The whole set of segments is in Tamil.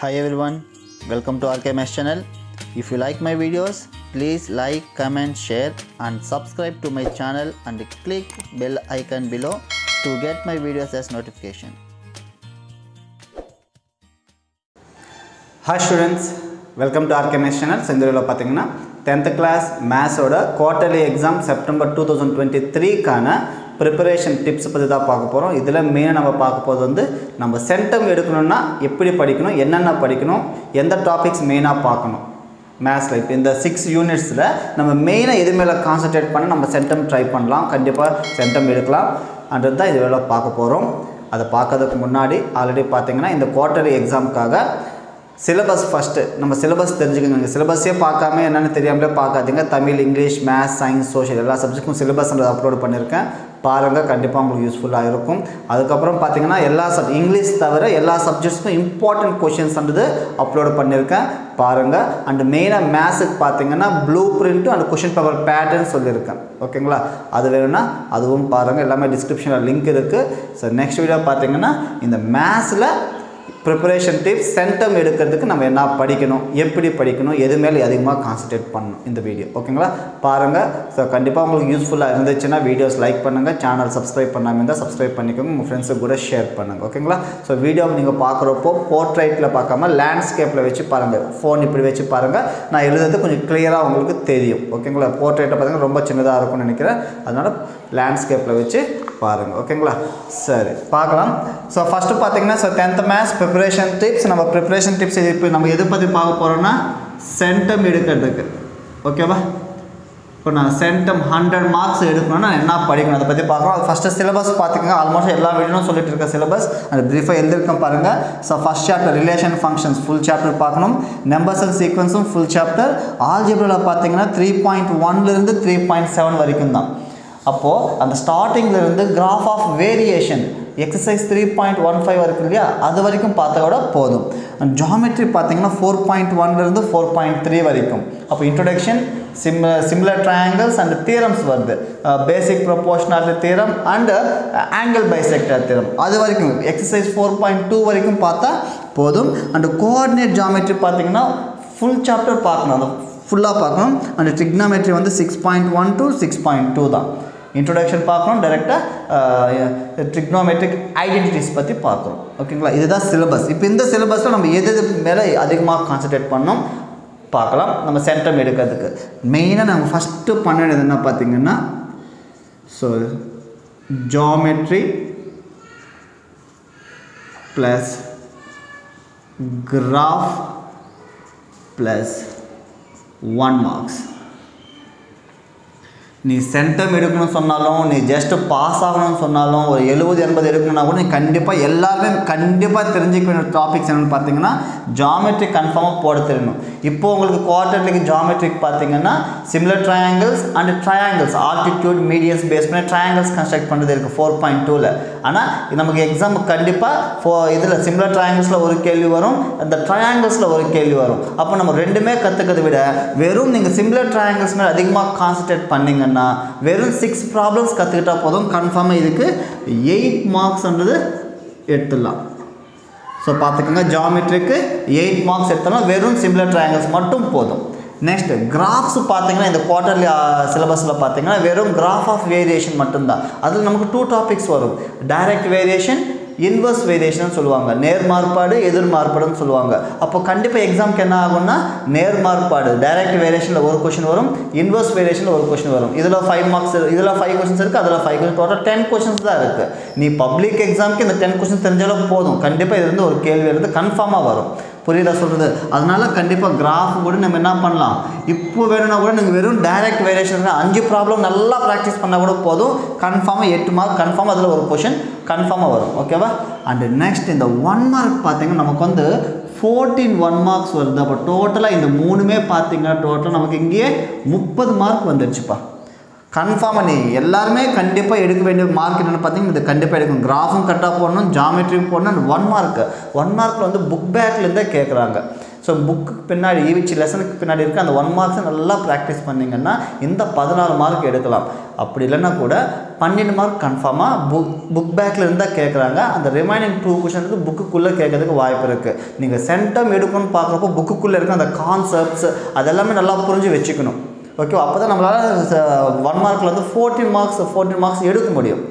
Hi everyone, welcome to RKMS channel. If you like my videos, please like, comment, share and subscribe to my channel and click bell icon below to get my videos as notification. Hi students, welcome to RKMS channel. செந்திரல பாத்தீங்கன்னா 10th class maths ஓட quarterly exam September 2023 கான preparation tips பத்தி தான் பார்க்க போறோம். இதுல மெயினா நம்ம பார்க்க போறது வந்து நம்ம சென்டம் எடுக்கணும்னா எப்படி படிக்கணும், என்னென்ன படிக்கணும், எந்த டாபிக்ஸ் மெயினா பார்க்கணும். மேத்ஸ்ல இப்போ இந்த 6 யூனிட்ஸ்ல நம்ம மெயினா எது மேல கான்சென்ட்ரேட் பண்ண நம்ம சென்டம் ட்ரை பண்ணலாம். கண்டிப்பா சென்டம் எடுக்கலாம். அத தான் இது வேலை பார்க்க போறோம். அத பார்க்கிறதுக்கு முன்னாடி ஆல்ரெடி பாத்தீங்கன்னா இந்த குவார்ட்டர்லி எக்ஸாம்க்காக syllabus first நம்ம syllabus தெரிஞ்சுக்கங்க. syllabusே பார்க்காம என்னன்னு தெரியாமலே பார்க்காதீங்க. Tamil, English, maths, science, social எல்லா சப்ஜெக்ட்க்கும் syllabusன்றத அப்லோட் பண்ணிருக்கேன். பாருங்க, கண்டிப்பா உங்களுக்கு யூஸ்ஃபுல்லா இருக்கும். அதுக்கு அப்புறம் பாத்தீங்கன்னா எல்லா இங்கிலீஷ் தவிர எல்லா சப்ஜெக்ட்ஸ்க்கும் இம்பார்ட்டன்ட் क्वेश्चंसன்றது அப்லோட் பண்ணிருக்கேன். பாருங்க. அண்ட் மெயினா மேத்ஸ்க்கு பாத்தீங்கன்னா blue print and question paper pattern சொல்லிருக்கேன். ஓகேங்களா? அது வேணும்னா அதுவும் பாருங்க. எல்லாமே டிஸ்கிரிப்ஷன்ல லிங்க் இருக்கு. சோ நெக்ஸ்ட் வீடியோ பாத்தீங்கன்னா இந்த மேத்ஸ்ல preparation tips சென்டம் எடுக்கிறதுக்கு நம்ம என்ன படிக்கணும், எப்படி படிக்கணும், எது மேல அதிகமா கான்சென்ட்ரேட் பண்ணணும் இந்த வீடியோ. ஓகேங்களா? பாருங்க. சோ கண்டிப்பா உங்களுக்கு யூஸ்ஃபுல்லா இருந்துச்சுனா வீடியோஸ் லைக் பண்ணுங்க, சேனல் சப்ஸ்கிரைப் பண்ணாம இருந்தா சப்ஸ்கிரைப் பண்ணிக்கோங்க, உங்க फ्रेंड्स கூட ஷேர் பண்ணுங்க. ஓகேங்களா? சோ வீடியோ நீங்க பார்க்கறப்போ போர்ட்ரைட்ல பார்க்காம லேண்ட்ஸ்கேப்ல வெச்சு பாருங்க. ஃபோன் இப்படி வெச்சு பாருங்க. நான் எழுதுறது கொஞ்சம் கிளியரா உங்களுக்கு தெரியும். ஓகேங்களா? போர்ட்ரைட்ல பாருங்க ரொம்ப சின்னதா இருக்கும்னு நினைக்கிறேன். அதனால லேண்ட்ஸ்கேப்ல வெச்சு பாருங்க. ஓகேங்களா? சரி, பார்க்கலாம். சோ ஃபர்ஸ்ட் பாத்தீங்கன்னா 10th maths preparation tips. நம்ம preparation tips இப்போ நம்ம எதை பத்தி பார்க்க போறோம்னா சென்டம் எடுக்கிறதுக்கு. ஓகேவா? இப்போ நான் சென்டம் 100 மார்க்ஸ் எடுக்கணும்னா என்ன படிக்கணும் அத பத்தி பார்க்கலாம். ஃபர்ஸ்ட் சிலபஸ் பாத்தீங்கன்னா ஆல்மோஸ்ட் எல்லா வீடியோவும் சொல்லிட்டு இருக்க சிலபஸ் அந்த பிரீஃபா எழுதிருக்கேன் பாருங்க. So first chapter relation functions full chapter பார்க்கணும். நம்பர்ஸ் அண்ட் சீக்வென்ஸும் ஃபுல் சாப்டர். ஆல்ஜிப்ரால பாத்தீங்கன்னா 3.1 ல இருந்து 3.7 வரைக்கும் தான். அப்போ அந்த ஸ்டார்டிங்ல இருந்து கிராஃப் ஆஃப் வேரியேஷன் எக்ஸசைஸ் 3.15 வரைக்கும் இல்லையா, அது வரைக்கும் பார்த்தா கூட போதும். ஜியோமெட்ரி பார்த்தீங்கன்னா 4.1 ல இருந்து 4.3 வரைக்கும். அப்போ introduction, similar triangles and theorems வருது. Basic proportionality theorem and angle bisector theorem அது வரைக்கும் எக்ஸசைஸ் 4.2 வரைக்கும் பார்த்தா போதும். அண்ட் கோஆர்டினேட் ஜியோமெட்ரி பார்த்தீங்கன்னா ஃபுல் சாப்டர் பார்க்கணும், அந்த ஃபுல்லாக பார்க்கணும். அண்ட் ட்ரிக்னாமெட்ரி வந்து 6.1 to 6.2 தான். இன்ட்ரோடக்ஷன் பார்க்கணும், டைரெக்டாக ட்ரிக்னோமெட்ரிக் ஐடென்டிட்டிஸ் பற்றி பார்க்குறோம். ஓகேங்களா? இதுதான் சிலபஸ். இப்போ இந்த சிலபஸில் நம்ம எது மேலே அதிகமாக கான்சன்ட்ரேட் பண்ணோம் பார்க்கலாம். நம்ம சென்டம் எடுக்கிறதுக்கு மெயினாக நம்ம ஃபஸ்ட்டு பண்ண வேண்டியது என்ன பார்த்தீங்கன்னா, so geometry plus graph plus 1 marks. நீ சென்டம் எடுக்கணும்னு சொன்னாலும், நீ ஜஸ்ட் பாஸ் ஆகணும்னு சொன்னாலும், ஒரு 70-80 எடுக்கணும்னா கூட நீ கண்டிப்பாக எல்லாருமே கண்டிப்பாக தெரிஞ்சுக்க வேண்டிய டாபிக்ஸ் என்னென்னு பார்த்தீங்கன்னா ஜியோமெட்ரி கன்ஃபார்மாக போட தெரியணும். இப்போ உங்களுக்கு குவார்ட்டர்லிக்கு ஜியோமெட்ரிக் பார்த்தீங்கன்னா similar triangles and triangles altitude medians base பண்ணி ட்ரையாங்கிள்ஸ் கன்ஸ்ட்ரக்ட் பண்ணுறது இருக்குது 4.2ல. ஆனால் நமக்கு எக்ஸாமுக்கு கண்டிப்பாக இதில் சிமிலர் ட்ரையாங்கிள்ஸில் ஒரு கேள்வி வரும், அந்த ட்ரையாங்கிள்ஸில் ஒரு கேள்வி வரும். அப்போ நம்ம ரெண்டுமே கற்றுக்கிறத விட வெறும் நீங்கள் சிமிலர் ட்ரையாங்கிள்ஸ் மேலே அதிகமாக கான்சன்ட்ரேட் பண்ணிங்க, வெறும் 6 ப்ராப்ளம்ஸ் கத்துக்கிட்டா போதும். கன்ஃபார்மா இதுக்கு 8 மார்க்ஸ்ன்றது எடுத்துடலாம். ஸோ பார்த்துக்கோங்க, ஜியோமெட்ரிக்கு 8 மார்க்ஸ் எடுத்தோம்னா வெறும் சிமிலர் ட்ரையாங்கிள்ஸ் மட்டும் போதும். நெக்ஸ்ட் கிராஃப்ஸ் பார்த்தீங்கன்னா இந்த குவார்ட்டர்லி சிலபஸில் பார்த்தீங்கன்னா வெறும் கிராஃப் ஆஃப் வேரியேஷன் மட்டும்தான். அதில் நமக்கு 2 டாபிக்ஸ் வரும். டைரக்ட் வேரியேஷன், இன்வர்ஸ் வேரியேஷன் சொல்லுவாங்க. நேர்மாறுபாடு, எதிர்மாறுபாடுன்னு சொல்லுவாங்க. அப்போ கண்டிப்பாக எக்ஸாமுக்கு என்ன ஆகும்னா நேர்மாறுபாடு டைரக்ட் வேரியேஷனில் ஒரு கொஸ்டின் வரும், இன்வர்ஸ் வேரியேஷனில் ஒரு கொஸ்டின் வரும். இதில் 5 மார்க்ஸ், இதில் 5 கொஸ்டின்ஸ் இருக்குது, அதில் 5 கொஸ்டின், டோட்டல் 10 கொஸ்டின்ஸ் தான் இருக்குது. நீ பப்ளிக் எக்ஸாமுக்கு இந்த 10 கொஸ்டின்ஸ் தெரிஞ்சாலும் போதும். கண்டிப்பாக இதுலேருந்து ஒரு கேள்வி எடுத்து கன்ஃபார்மாக வரும். புரியுதா சொல்கிறது? அதனால கண்டிப்பாக கிராஃப் கூட நம்ம என்ன பண்ணலாம், இப்போ வேணும்னா கூட நீங்கள் வெறும் டைரக்ட் வேரியேஷன் 5 ப்ராப்ளம் நல்லா ப்ராக்டிஸ் பண்ணால் கூட போதும். கன்ஃபார்மாக 8 மார்க் கன்ஃபார்மாக அதில் ஒரு கொஷின் கன்ஃபார்மாக வரும். ஓகேவா? அண்ட் நெக்ஸ்ட் இந்த 1 மார்க் பார்த்தீங்கன்னா நமக்கு வந்து 14 1 மார்க்ஸ் வருது. அப்போ டோட்டலாக இந்த 3மே பார்த்தீங்கன்னா டோட்டலாக நமக்கு இங்கேயே 30 மார்க் வந்துடுச்சுப்பா. கன்ஃபார்மாக நீ எல்லாருமே கண்டிப்பாக எடுக்க வேண்டிய மார்க் என்னென்னு பார்த்தீங்கன்னா இது கண்டிப்பாக எடுக்கணும். கிராஃபும் கரெக்டாக போடணும், ஜியோமெட்ரியும் போடணும். 1 மார்க் 1 மார்க்கில் வந்து புக் பேக்லேருந்தே கேட்குறாங்க. ஸோ புக்கு பின்னாடி ஈவிச்சி லெசனுக்கு பின்னாடி இருக்க அந்த 1 மார்க்ஸை நல்லா ப்ராக்டிஸ் பண்ணிங்கன்னா இந்த 14 மார்க் எடுக்கலாம். அப்படி இல்லைன்னா கூட 12 மார்க் கன்ஃபார்மாக புக் பேக்கில் இருந்தால் கேட்குறாங்க. அந்த ரிமைனிங் 2 கொஷனுக்கு புக்குக்குள்ளே கேட்கறதுக்கு வாய்ப்பு இருக்குது. நீங்கள் சென்டம் எடுக்கணும்னு பார்க்குறப்போ புக்குக்குள்ளே இருக்க அந்த கான்செப்ட்ஸ் அதெல்லாமே நல்லா புரிஞ்சு வச்சுக்கணும். ஓகே, அப்போ தான் நம்மளால் 1 மார்க்கில் வந்து 14 மார்க்ஸ் எடுக்க முடியும்.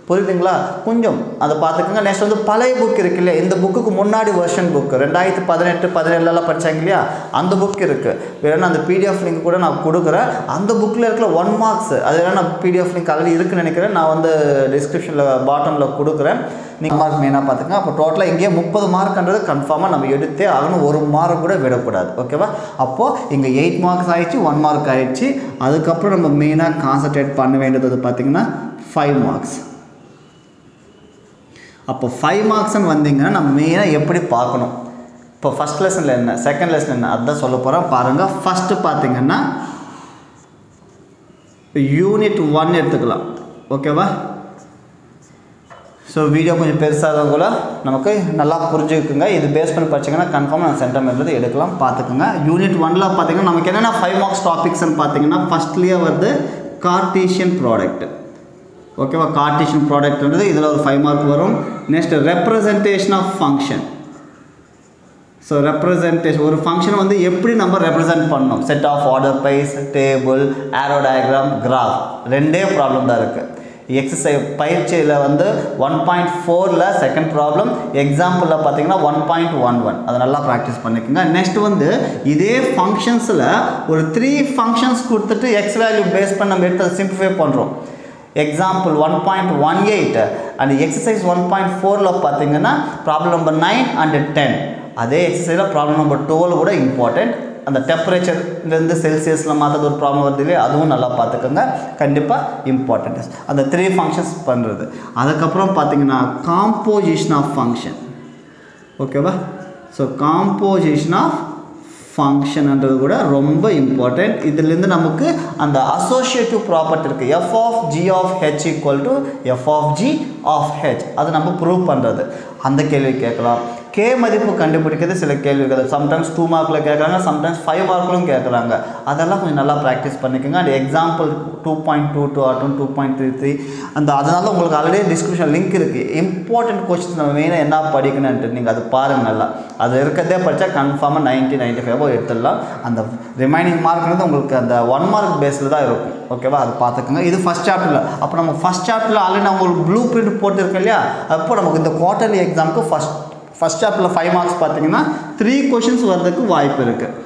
புரியுதுங்களா? கொஞ்சம் அதை பார்த்துக்கோங்க. நெக்ஸ்ட் வந்து பழைய புக் இருக்கு இல்லையா, இந்த புக்குக்கு முன்னாடி வெர்ஷன் புக்கு 2018 17 படித்தாங்க இல்லையா, அந்த புக் இருக்குது. வேணும்னா அந்த பிடிஎஃப் லிங்க் கூட நான் கொடுக்குறேன். அந்த புக்கில் இருக்கிற 1 மார்க்ஸ் அது வேணால் நான் பிடிஎஃப் லிங்க் ஆல்ரெடி இருக்குன்னு நினைக்கிறேன். நான் வந்து டிஸ்கிரிப்ஷனில் பாட்டமில் கொடுக்குறேன். நீங்கள் மார்க் மெயினாக பார்த்துக்கங்க. அப்போ டோட்டலாக இங்கேயே 30 மார்க்ன்றது கன்ஃபார்மாக நம்ம எடுத்தே ஆகணும். 1 மார்க் கூட விடக்கூடாது. ஓகேவா? அப்போது இங்கே 8 மார்க்ஸ் ஆகிடுச்சு, 1 மார்க் ஆகிடுச்சு. அதுக்கப்புறம் நம்ம மெயினாக கான்சன்ட்ரேட் பண்ண வேண்டியது பார்த்திங்கன்னா 5 மார்க்ஸ். அப்போ 5 மார்க்ஸ்ன்னு வந்தீங்கன்னா நம்ம மெயினாக எப்படி பார்க்கணும்? இப்போ ஃபஸ்ட் லெசனில் என்ன, செகண்ட் லெசன் என்ன, அதுதான் சொல்ல போகிறேன். பாருங்கள், ஃபஸ்ட்டு பார்த்தீங்கன்னா யூனிட் 1 எடுத்துக்கலாம். ஓகேவா? ஸோ வீடியோ கொஞ்சம் பெருசாக கூட நமக்கு நல்லா புரிஞ்சுக்குங்க. இது பேஸ் பண்ணி படிச்சிங்கன்னா கன்ஃபார்மாக நான் சென்டமென்றது எடுக்கலாம். பார்த்துக்குங்க. யூனிட் 1ல் பார்த்தீங்கன்னா நமக்கு என்னென்ன 5 மார்க்ஸ் டாபிக்ஸ்ன்னு பார்த்தீங்கன்னா ஃபஸ்ட்லேயே வருது கார்ட்டீசியன் ப்ராடக்ட். ஓகேவா? கார்ட்டீசியன் ப்ராடக்ட்ன்றது இதில் ஒரு 5 மார்க் வரும். Next representation of function. So representation ஒரு ஃபங்க்ஷன் வந்து எப்படி நம்ம ரெப்ரசன்ட் பண்ணணும்? Set of order pairs, table, arrow diagram, graph. 2 problem தான் இருக்குது. எக்ஸசைஸ் பயிற்சியில் வந்து 1.4ல் செகண்ட் ப்ராப்ளம், எக்ஸாம்பிளில் பார்த்தீங்கன்னா 1.11. அதை நல்லா ப்ராக்டிஸ் பண்ணிக்கோங்க. நெக்ஸ்ட் வந்து இதே ஃபங்க்ஷன்ஸில் ஒரு 3 ஃபங்க்ஷன்ஸ் கொடுத்துட்டு எக்ஸ் வேல்யூ பேஸ் பண்ணி நம்ம எடுத்து அதை சிம்பிளிஃபை பண்ணுறோம். எக்ஸாம்பிள் 1.18 அண்ட் எக்ஸசைஸ் 1.4ல் பார்த்தீங்கன்னா ப்ராப்ளம் நம்பர் 9 அண்ட் 10. அதே எக்ஸசைஸில் ப்ராப்ளம் நம்பர் 12 கூட இம்பார்ட்டண்ட். அந்த டெம்பரேச்சர்லேருந்து செல்சியஸில் மாற்றது ஒரு ப்ராப்ளம் வருது இல்லையா, அதுவும் நல்லா பார்த்துக்கோங்க. கண்டிப்பாக இம்பார்ட்டன்ட் அந்த 3 ஃபங்க்ஷன்ஸ் பண்ணுறது. அதுக்கப்புறம் பார்த்தீங்கன்னா காம்போசிஷன் ஆஃப் ஃபங்க்ஷன். ஓகேவா? ஸோ காம்போசிஷன் ஆஃப் ஃபங்க்ஷன்ன்றது கூட ரொம்ப இம்பார்ட்டண்ட். இதுலேருந்து நமக்கு அந்த அசோசியேட்டிவ் ப்ராப்பர்ட்டி இருக்குது. F of g of h equal to f of g of h. அது நம்ம ப்ரூவ் பண்ணுறது. அந்த கேள்வி கேட்கலாம். கே மதிப்பு கண்டுபிடிக்கிறது சில கேள்வி இருக்குது. சம்டைம்ஸ் 2 மார்க்கில் கேட்குறாங்க, சம்டைம்ஸ் 5 மார்க்கிலும் கேட்குறாங்க. அதெல்லாம் கொஞ்சம் நல்லா ப்ராக்டிஸ் பண்ணிக்கோங்க. அண்ட் எக்ஸாம்பிள் 2.22 ஆகட்டும், 2.33 அதனால் உங்களுக்கு ஆல்ரெடி டிஸ்கிரிப்ஷன் லிங்க் இருக்குது. இம்பார்ட்டன்ட் கொஸ்டின்ஸ் நம்ம மெயினாக என்ன படிக்கணுன்ட்டு நீங்கள் அது பாருங்கள் நல்லா. அது இருக்கிறதே படித்தா கன்ஃபார்மாக 90-95 எடுத்துடலாம். அந்த ரிமைனிங் மார்க்ன்றது உங்களுக்கு அந்த 1 மார்க் பேஸில் தான் இருக்கும். ஓகேவா? அது பார்த்துக்கோங்க. இது ஃபஸ்ட் சாப்டரில். அப்போ நம்ம ஃபஸ்ட் சாப்டரில் ஆல்ரெடி நான் உங்களுக்கு ப்ளூ பிரிண்ட் போட்டுருக்கேன் இல்லையா, அப்போ நமக்கு இந்த குவார்ட்டர்லி எக்ஸாமுக்கு ஃபஸ்ட் சாப்டரில் 5 மார்க்ஸ் பார்த்தீங்கன்னா 3 கொஷின்ஸ் வரதுக்கு வாய்ப்பு இருக்குது.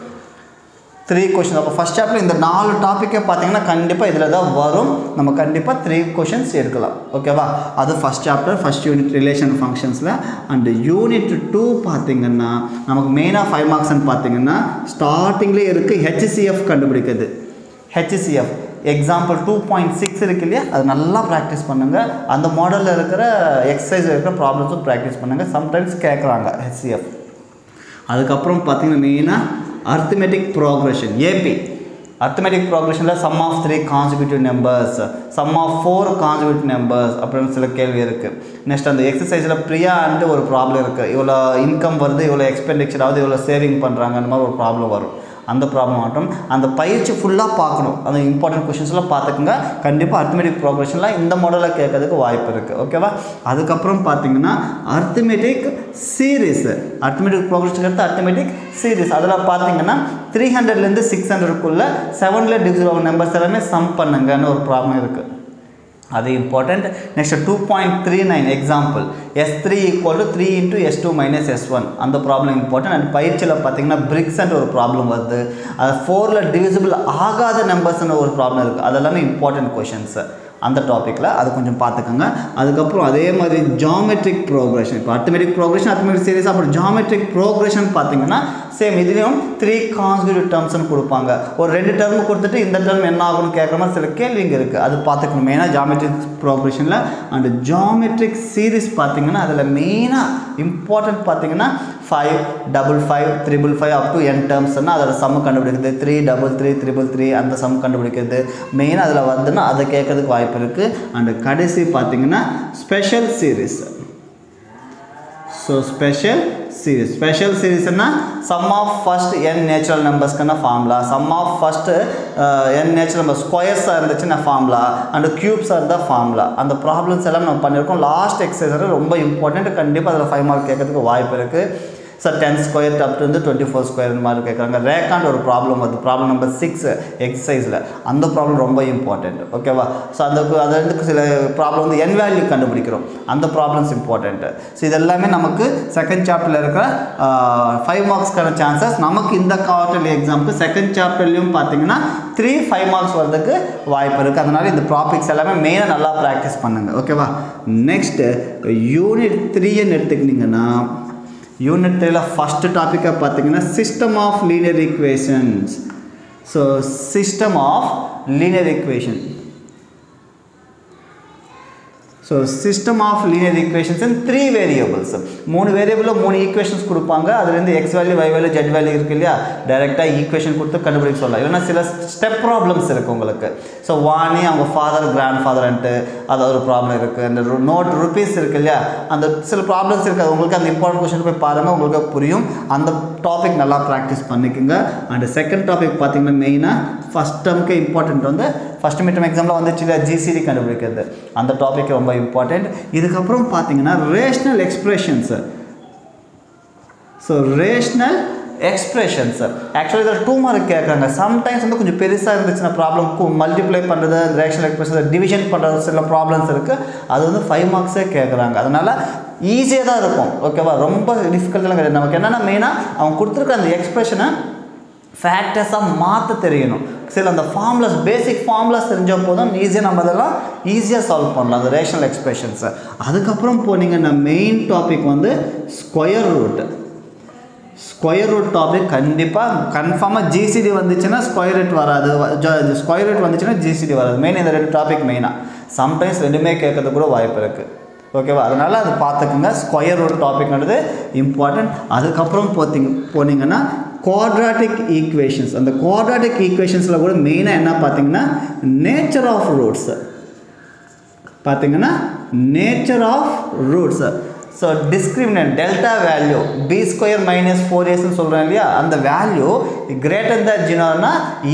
3 கொஷின்ஸ். அப்போ ஃபஸ்ட் சாப்டர் இந்த 4 டாப்பிக்கே பார்த்தீங்கன்னா கண்டிப்பாக இதில் தான் வரும். நம்ம கண்டிப்பாக 3 கொஷின்ஸ் எடுக்கலாம். ஓகேவா? அது first chapter first unit relation ஃபங்க்ஷன்ஸில். அண்ட் யூனிட் 2 பார்த்தீங்கன்னா நமக்கு மெயினாக 5 மார்க்ஸ்ன்னு பார்த்தீங்கன்னா ஸ்டார்டிங்லேயே இருக்குது HCF கண்டுபிடிக்கிறது. HCF எக்ஸாம்பிள் 2.6 இருக்கு இல்லையா, அது நல்லா ப்ராக்டிஸ் பண்ணுங்கள். அந்த மாடலில் இருக்கிற எக்ஸசைஸ் இருக்கிற ப்ராப்ளம்ஸும் ப்ராக்டிஸ் பண்ணுங்கள். சம்டைம்ஸ் கேட்குறாங்க HCF. அதுக்கப்புறம் பார்த்தீங்கன்னா மெயினாக அர்த்மெட்டிக் ப்ரோக்ரஷன் AP. அர்த்மெட்டிக் ப்ரோக்ரஷனில் sum of 3 consecutive numbers, sum of 4 consecutive numbers அப்படின்னு சில கேள்வி இருக்குது. நெக்ஸ்ட் அந்த எக்ஸசைஸில் ப்ரியான்ட்டு ஒரு ப்ராப்ளம் இருக்குது. இவ்வளோ இன்கம் வருது, இவ்வளோ எக்ஸ்பெண்டிச்சர் ஆகுது, இவ்வளோ சேவிங் பண்ணுறாங்க, அந்த மாதிரி ஒரு ப்ராப்ளம் வரும். அந்த ப்ராப்ளம் ஆகட்டும். அந்த பயிற்சி ஃபுல்லாக பார்க்கணும். அந்த இம்பார்ட்டன்ட் கொஷின்ஸ்லாம் பார்த்துக்குங்க. கண்டிப்பாக அர்த்மெட்டிக் ப்ரோக்ரஷனில் இந்த மாடலில் கேட்கறதுக்கு வாய்ப்பு இருக்குது. ஓகேவா? அதுக்கப்புறம் பார்த்தீங்கன்னா அர்த்மெட்டிக் சீரீஸ். அர்த்மெட்டிக் ப்ரோக்ரஷனுக்கு அடுத்து அர்த்மெட்டிக் சீரீஸ். அதில் பார்த்தீங்கன்னா 300லேருந்து 600க்குள்ளே 7ல் டிவிசிபிள் ஆகிற நம்பர்ஸ் எல்லாமே சம் பண்ணுங்கன்னு ஒரு ப்ராப்ளம் இருக்குது. அது important. Next 2.39 example S3 equal to 3 into S2 minus S1. அந்த ப்ராப்ளம் இம்பார்ட்டன்ட். அண்ட் பயிற்சியில் பார்த்தீங்கன்னா பிரிக்ஸ்ன்ற ஒரு ப்ராப்ளம் வருது. அது 4ல் டிவிசிபிள் ஆகாத நம்பர்ஸ்னு ஒரு ப்ராப்ளம் இருக்குது. அதெல்லாமே இம்பார்ட்டன்ட் கொஷின்ஸு அந்த டாப்பிக்கில். அது கொஞ்சம் பார்த்துக்கோங்க. அதுக்கப்புறம் அதே மாதிரி ஜாமெட்ரிக் ப்ரோக்ரஷன். இப்போ அர்த்மெட்டிக் ப்ரோக்ரஷன், அர்த்மெட்டிக் சீரிஸ். அப்புறம் ஜாமெட்ரிக் ப்ரோக்ரஷன் பார்த்தீங்கன்னா சேம் இதுலேயும் 3 கான்சிக்யூட்டிவ் டேர்ம்ஸ்னு கொடுப்பாங்க. ஒரு 2 டேர்ம் கொடுத்துட்டு இந்த டேர்ம் என்ன ஆகும்னு கேட்குற மாதிரி சில கேள்விங்க இருக்குது. அது பார்த்துக்கணும் மெயினாக ஜாமெட்ரிக் ப்ரோக்ரஷனில். அண்ட் ஜாமெட்ரிக் சீரிஸ் பார்த்தீங்கன்னா அதில் மெயினாக இம்பார்ட்டன்ட் பார்த்தீங்கன்னா 5, 55, 355 அப் டு n டேர்ம்ஸ்னால் அதோட சம் கண்டுபிடிக்கிறது. 3, 3, 3, 3 அந்த சம் கண்டுபிடிக்கிறது மெயினாக அதில் வந்துன்னா அதை கேட்கறதுக்கு வாய்ப்பு இருக்குது. அண்ட் கடைசி பார்த்தீங்கன்னா special series. So special series. Special series na sum of first n natural numbers kana formula, sum of first n natural numbers squares irundhuchina formula and cubes are the formula. And the problems ella nam pannirukom. Last exercise romba important, kandipa adha 5 mark kekadhukku vaaipu irukku. So 10 square up to 24 square மாதிரி கேக்குறாங்க. ரேக்காண்ட் ஒரு ப்ராப்ளம் வருது, ப்ராப்ளம் நம்பர் 6 எக்ஸசைஸ்ல. அந்த ப்ராப்ளம் ரொம்ப இம்பார்ட்டன்ட். ஓகேவா? ஸோ அதுல இருந்து சில ப்ராப்ளம் வந்து n வேல்யூ கண்டுபிடிக்கிறோம். அந்த ப்ராப்ளம்ஸ் இம்பார்ட்டன்ட். ஸோ இதெல்லாமே நமக்கு செகண்ட் சாப்டர்ல இருக்கிற 5 மார்க்ஸ்க்கான சான்சஸ். நமக்கு இந்த குவார்டர்லி எக்ஸாம்க்கு செகண்ட் சாப்டர்லயும் பாத்தீங்கன்னா 5 மார்க்ஸ் வரதுக்கு வாய்ப்பு இருக்கு. அதனால இந்த டாபிக்ஸ் எல்லாமே மெயினா நல்லா பிராக்டீஸ் பண்ணுங்க. ஓகேவா? நெக்ஸ்ட் யூனிட் 3 ன்னு எடுத்துக்கிட்டீங்கன்னா Unit 3 first topic பார்த்தீங்கன்னா system of linear equations. So system of linear equation. So system of linear equations in 3 variables. 3 variable 3 equations கொடுப்பாங்க. அதுல இருந்து x value y value z value இருக்கு இல்லையா, டைரக்டா ஈக்குவேஷன் கொடுத்து கண்டுபிடிக்க சொல்லலாம். இல்லனா சில ஸ்டெப் ப்ராப்ளம்ஸ் இருக்கு உங்களுக்கு. சோ வாணி அவங்க ஃாதர் கிராண்ட்ஃாதர் ன்ட்டு அது ஒரு ப்ராப்ளம் இருக்கு. அந்த நோட் ரூபீஸ் இருக்கு இல்லையா, அந்த சில ப்ராப்ளம்ஸ் இருக்கு. உங்களுக்கு அந்த இம்பார்ட்டன்ட் क्वेश्चन போய் பாருங்க, உங்களுக்கு புரியும். அந்த டாபிக் நல்லா பிராக்டீஸ் பண்ணிக்கங்க. அண்ட் செகண்ட் டாபிக் பாத்தீங்கன்னா மெயினா ஃபர்ஸ்ட் டேர்ம்க்கு இம்பார்ட்டன்ட் வந்து ஃபர்ஸ்ட் மிட் டேர்ம் எக்ஸாம்ல வந்துச்சு ஜிசிடி கண்டுபிடிக்கிறது. அந்த டாபிக் ரொம்ப இம்பார்ட்டன்ட். இதுக்கு அப்புறம் பாத்தீங்கன்னா rational expressions. So rational expressions actually இதில் 2 மார்க் கேட்குறாங்க. சம்டைம்ஸ் வந்து கொஞ்சம் பெருசாக இருந்துச்சுன்னா ப்ராப்ளம் மல்டிப்ளை பண்ணுறது, ரேஷனல் எக்ஸ்பிரஷன் டிவிஷன் பண்ணுறது சில ப்ராப்ளம்ஸ் இருக்குது. அது வந்து 5 மார்க்ஸே கேட்குறாங்க. அதனால் ஈஸியாக தான் இருக்கும். ஓகேவா? ரொம்ப டிஃபிகல்ட்டெல்லாம் கிடையாது. நமக்கு என்னென்னா மெயினாக அவங்க கொடுத்துருக்க அந்த எக்ஸ்பிரஷனை ஃபேக்டர்ஸாக மாற்ற தெரியணும். சில அந்த ஃபார்முலாஸ் பேசிக் ஃபார்முலாஸ் தெரிஞ்ச போதும் ஈஸியாக நம்ம அதெல்லாம் ஈஸியாக சால்வ் பண்ணலாம் அந்த ரேஷனல் எக்ஸ்பிரஷன்ஸை. அதுக்கப்புறம் போனீங்கன்னா மெயின் டாபிக் வந்து square root. Square root topic கண்டிப்பாக கன்ஃபார்மாக ஜிசிடி வந்துச்சுன்னா ஸ்கொயர் ரூட் வராது, ஸ்கொயர் ரூட் வந்துச்சுன்னா ஜிசிடி வராது. மெயின் இந்த 2 டாபிக் மெயினாக. சம்டைம்ஸ் ரெண்டுமே கேட்கறது கூட வாய்ப்பு இருக்குது. ஓகேவா? அதனால் அது பார்த்துக்குங்க. ஸ்கொயர் ரூட் டாபிக்ன்றது இம்பார்ட்டன்ட். அதுக்கப்புறம் போனீங்கன்னா குவாட்ராட்டிக் ஈக்குவேஷன்ஸ். அந்த குவாட்ராட்டிக் ஈக்குவேஷன்ஸில் கூட மெயினாக என்ன பார்த்தீங்கன்னா நேச்சர் ஆஃப் ரூட்ஸ். பார்த்தீங்கன்னா nature of roots. So discriminant delta value B square minus 4ஏஸ்ன்னு சொல்கிறேன் இல்லையா, அந்த வேல்யூ கிரேட்டர் தன் 0னா